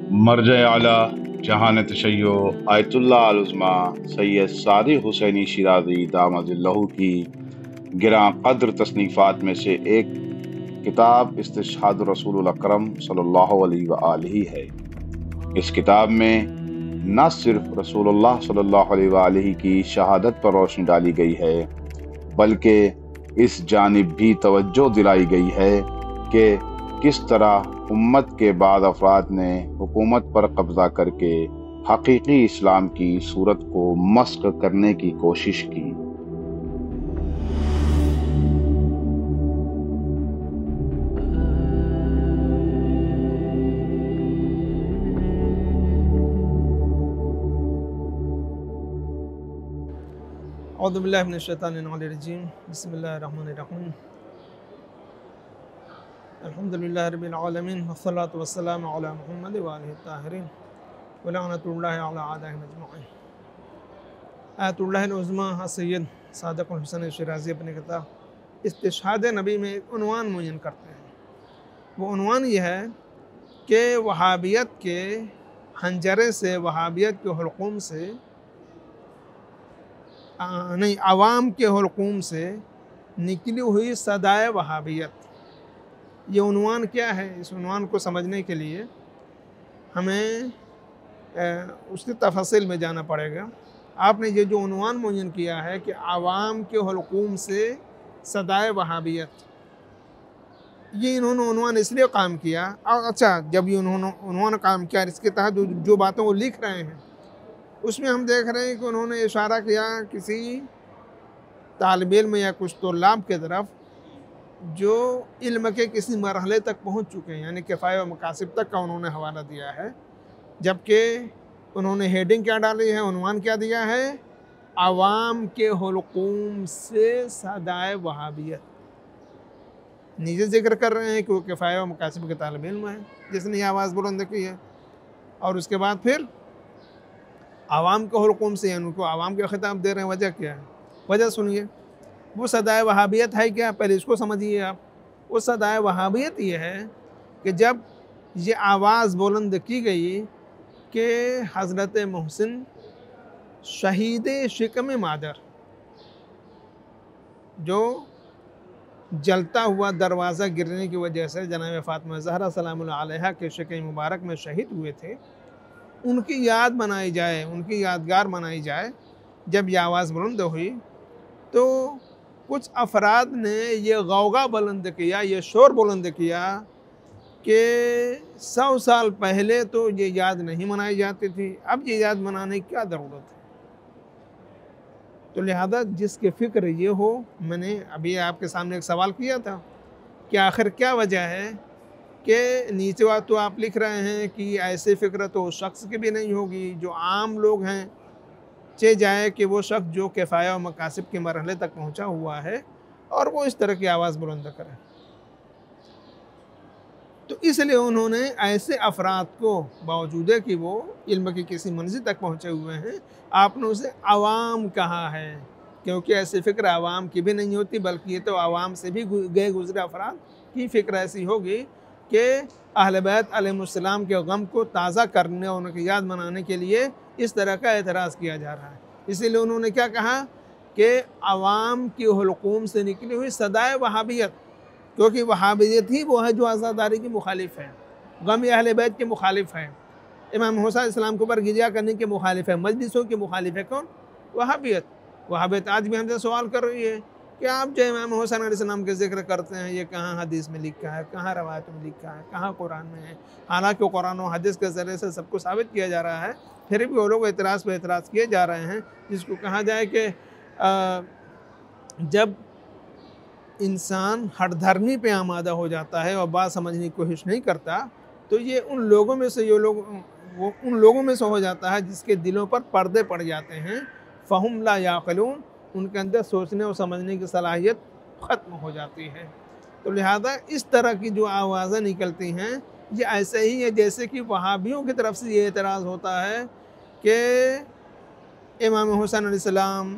मर्ज आला जहान तशय्यो आयतुल्लाह अल उज़्मा सैयद सादिक हुसैनी शिराज़ी दामदिल्लहु की गिरां क़द्र तसनीफ़ात में से एक किताब इस्तिशहाद रसूलुल अकरम सल्लल्लाहु अलैहि व आलिहि है। इस किताब में न सिर्फ रसूलुल्लाह सल्लल्लाहु अलैहि व आलिहि की शहादत पर रोशनी डाली गई है, बल्कि इस जानिब भी तवज्जो दिलाई गई है कि किस तरह उम्मत के बाद अफराद ने हुकूमत पर कब्जा करके हकीकी इस्लाम की सूरत को मस्क करने की कोशिश की। औज़ु बिल्लाहि मिनश शैतानिर रजीम। बिस्मिल्लाहिर्रहमानिर्रहीम। अल्हम्दुलिल्लाहि रब्बिल आलमीन वस्सलातु वस्सलामु अला मुहम्मद व आलिहि ताहिरीन व लअनतुल्लाहि अला आदाहिम अजमईन। आयतुल्लाहिल उज़्मा सैयद सादिक हुसैन शिराज़ी अपनी किताब इस्तिशहाद नबी में एक उन्वान मुय्यन करते हैं। वो उन्वान ये है कि वहाबियत के हंजरे से, वहाबियत के हुलक़ूम से नहीं, आवाम के हुलक़ूम से निकली हुई सदाए वहाबियत। ये उन्वान क्या है? इस उन्वान को समझने के लिए हमें उसकी तफसील में जाना पड़ेगा। आपने ये जो उन्वान मुय्यन किया है कि आवाम के हुलक़ूम से सदाए वहाबियत, ये इन्होंने उन्वान इसलिए काम किया। और अच्छा, जब ये उन्होंने उन्वान काम किया, इसके तहत जो बातों वो लिख रहे हैं उसमें हम देख रहे हैं कि उन्होंने इशारा किया किसी तालिब इल्म या कुछ तुल्लाब के तरफ जो इल्म के किसी मरहले तक पहुंच चुके हैं, यानी किफ़ाया व मकासिब तक का उन्होंने हवाला दिया है। जबकि उन्होंने हेडिंग क्या डाली है, उन्वान क्या दिया है? आवाम के हुलक़ूम से सदाए वहाबियत। नीचे जिक्र कर रहे हैं कि वो किफ़ाया व मकासिब के तालिब इल्म है जिसने ये आवाज़ बुलंद की है, और उसके बाद फिर आवाम के हुलक़ूम से, यानी उनको आवाम के ख़िताब दे रहे हैं। वजह क्या है? वजह सुनिए। वो सदाए वहाबियत है क्या? पहले इसको समझिए आप। वो सदाए वहाबियत ये है कि जब ये आवाज़ बुलंद की गई कि हज़रत मोहसिन शहीद शिकम मादर, जो जलता हुआ दरवाज़ा गिरने की वजह से जनाब फ़ातिमा ज़हरा सलामुल्लाह अलैहा के शिकम मुबारक में शहीद हुए थे, उनकी याद मनाई जाए, उनकी यादगार मनाई जाए। जब यह आवाज़ बुलंद हुई तो कुछ अफराद ने ये गौगा बुलंद किया, ये शोर बुलंद किया कि 100 साल पहले तो ये याद नहीं मनाई जाती थी, अब ये याद मनाने की क्या ज़रूरत है। तो लिहाजा जिसकी फ़िक्र ये हो, मैंने अभी आपके सामने एक सवाल किया था कि आखिर क्या वजह है कि नीचे बात तो आप लिख रहे हैं कि ऐसी फ़िक्र तो उस शख्स की भी नहीं होगी जो आम लोग हैं, चे जाए कि वो शख्स जो किफ़ाया व मकासिब के मरहले तक पहुंचा हुआ है और वो इस तरह की आवाज़ बुलंद करे। तो इसलिए उन्होंने ऐसे अफराद को, बावजूद कि वो इल्म की किसी मंजिल तक पहुँचे हुए हैं, आपने उसे अवाम कहा है, क्योंकि ऐसी फ़िक्र आवाम की भी नहीं होती, बल्कि ये तो आवाम से भी गए गुजरे अफराद की फ़िक्र ऐसी होगी कि अहले बैत अलैहिमुस्सलाम के गम को ताज़ा करने और उनकी याद मनाने के लिए इस तरह का एतराज़ किया जा रहा है। इसीलिए उन्होंने क्या कहा कि अवाम की हुलक़ूम से निकली हुई सदाए वहाबियत, क्योंकि वहाबियत ही वो है जो आज़ादारी की मुखालिफ है, गम अहले बैत के मुखालिफ है, इमाम हुसैन इस्लाम के ऊपर गिरिया करने के मुखालिफ है, मजलिसों के मुखालिफ है। कौन? वहाबियत। वहाबियत आज भी हमसे सवाल कर रही है कि आप जो इमाम हुसैन अलैहिस्सलाम के ज़िक्र करते हैं, ये कहाँ हदीस में लिखा है, कहाँ रवायत में लिखा है, कहाँ कुरान में है। हालांकि कुरान और हदीस के ज़रिए से सबको साबित किया जा रहा है, फिर भी वो लोग एतराज़ पर एतराज़ किए जा रहे हैं, जिसको कहा जाए कि जब इंसान हठधर्मी पे आमादा हो जाता है और बात समझने की कोशिश नहीं करता, तो ये उन लोगों में से वो उन लोगों में से हो जाता है जिसके दिलों पर पर्दे पड़ जाते हैं। फ़हुम ला याक़िलून, उनके अंदर सोचने और समझने की सलाहियत ख़त्म हो जाती है। तो लिहाजा इस तरह की जो आवाज़ें निकलती हैं, ये ऐसे ही है जैसे कि वहाबियों की तरफ से ये एतराज़ होता है कि इमाम हुसैन अलैहिस्सलाम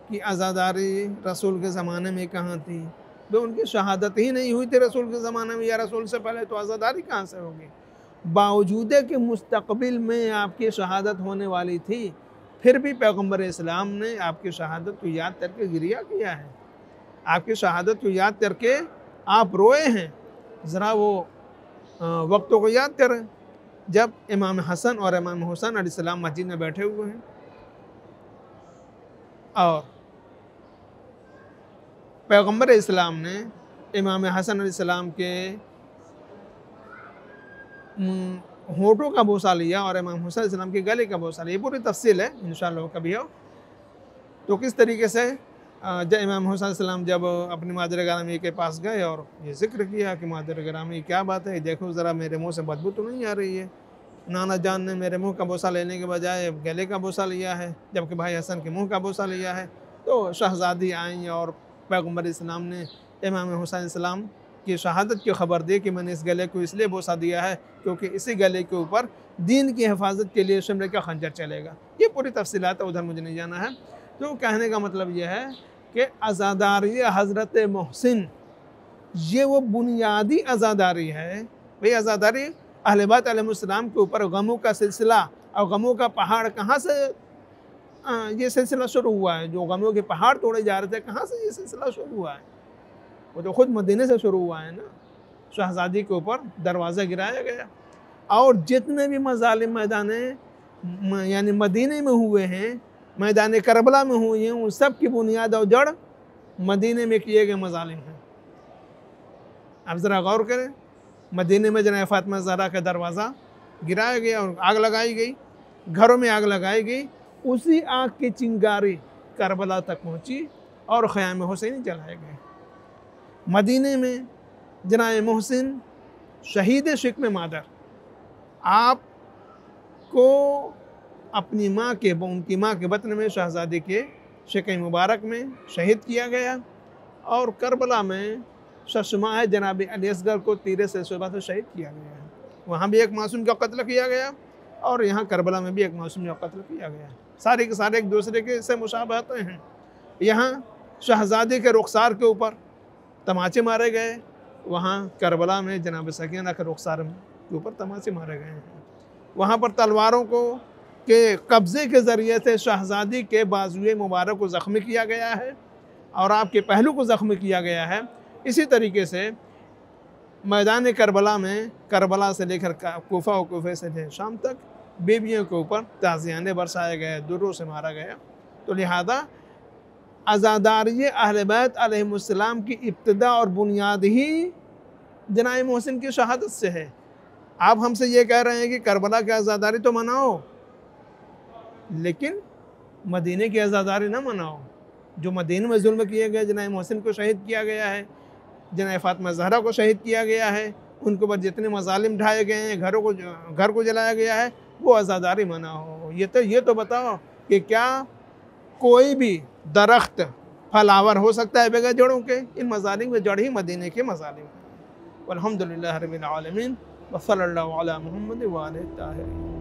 की आज़ादारी रसूल के ज़माने में कहाँ थी? भाई उनकी शहादत ही नहीं हुई थी रसूल के ज़माने में, या रसूल से पहले तो आज़ादारी कहाँ से होगी? बावजूद कि मुस्तकबिल में आपकी शहादत होने वाली थी, फिर भी पैगम्बर इस्लाम ने आपकी शहादत को याद करके गिरिया किया है, आपकी शहादत को याद करके आप रोए हैं। ज़रा वो वक्तों को याद करें जब इमाम हसन और इमाम हुसैन अलैहिस्सलाम मस्जिद में बैठे हुए हैं और पैगम्बर इस्लाम ने इमाम हसन अलैहिस्सलाम के होठों का बोसा लिया और इमाम हुसैन अलैहिस्सलाम के गले का बोसा लिया। ये पूरी तफसील है, इंशाअल्लाह कभी हो। तो किस तरीके से जब इमाम हुसैन अलैहिस्सलाम जब अपनी मादर गिरामी के पास गए और ये जिक्र किया कि मादर गिरामी क्या बात है, देखो ज़रा मेरे मुंह से बदबू तो नहीं आ रही है। नाना जान ने मेरे मुंह का बोसा लेने के बजाय गले का बोसा लिया है, जबकि भाई हसन के मुंह का बोसा लिया है। तो शहज़ादी आई और पैगम्बर इस्लाम ने इमाम हुसैन अलैहिस्सलाम की शहादत की खबर दी कि मैंने इस गले को इसलिए बोसा दिया है क्योंकि इसी गले के ऊपर दीन की हिफाजत के लिए शिमले का खंजर चलेगा। ये पूरी तफसीलात है, उधर मुझे नहीं जाना है। तो कहने का मतलब यह है कि अज़ादारी हज़रत मोहसिन ये वो बुनियादी अज़ादारी है। भाई अज़ादारी अहले बैत अलैहिस्सलाम के ऊपर गमों का सिलसिला और गमों का पहाड़ कहाँ से ये सिलसिला शुरू हुआ है? जो गमों के पहाड़ तोड़े जा रहे थे, कहाँ से ये सिलसिला शुरू हुआ है? वो तो ख़ुद मदीने से शुरू हुआ है ना। शहज़ादी के ऊपर दरवाज़ा गिराया गया और जितने भी मज़ालिम मैदाने यानी मदीने में हुए हैं, मैदान करबला में हुई हैं, उन सब की बुनियाद और जड़ मदीने में किए गए मज़ालिम हैं। अब ज़रा गौर करें, मदीने में जनाब फ़ातिमा ज़हरा का दरवाज़ा गिराया गया और आग लगाई गई, घरों में आग लगाई गई। उसी आग की चिंगारी करबला तक पहुँची और ख़याम हुसैनी जलाए गए। मदीने में जनाब मोहसिन शहीद शिक्म मादर आपको अपनी माँ के उनकी माँ के बतन में शहज़ादी के शिक्म मुबारक में शहीद किया गया और करबला में शशमा जनाब अली असगर को तीरे से सुबह से शहीद किया गया है। वहाँ भी एक मासूम का कत्ल किया गया और यहाँ करबला में भी एक मासूम का कत्ल किया गया। सारे के सारे एक दूसरे के से मुशाबहतें हैं। यहाँ शहज़ादी के रुखसार के ऊपर तमाचे मारे गए, वहाँ करबला में जनाब सकीना के रुखसार के ऊपर तमाचे मारे गए हैं। वहाँ पर तलवारों को के कब्ज़े के ज़रिए से शहज़ादी के बाजुए मुबारक को ज़ख्मी किया गया है और आपके पहलू को ज़ख्मी किया गया है। इसी तरीके से मैदान करबला में करबला से लेकर कूफा और कूफे से लेकर शाम तक बीवियों के ऊपर ताज़ियाने बरसाए गए, दुर्रों से मारा गया। तो लिहाजा अज़ादारी अहले बैत अलैहिमुस्सलाम की इब्तिदा और बुनियाद ही जनाब मोहसिन की शहादत से है। आप हमसे ये कह रहे हैं कि करबला की अज़ादारी तो मनाओ, लेकिन मदीने की अज़ादारी ना मनाओ। जो मदीने में जुल्म किए गए, जनाब मोहसिन को शहीद किया गया है, जनाब फ़ातिमा ज़हरा को शहीद किया गया है, उनके ऊपर जितने मज़ालिम ढाए गए हैं, घर को जलाया गया है, वो अज़ादारी मनाओ। ये तो बताओ कि क्या कोई भी दरख्त फलावर हो सकता है बगैर जड़ों के? इन मज़ालिम में जड़ ही मदीने के मज़ालिम हैं। अल्हम्दुलिल्लाह रब्बिल आलमीन व सल्लल्लाहु अला मुहम्मद व आलिहि ताहिरीन।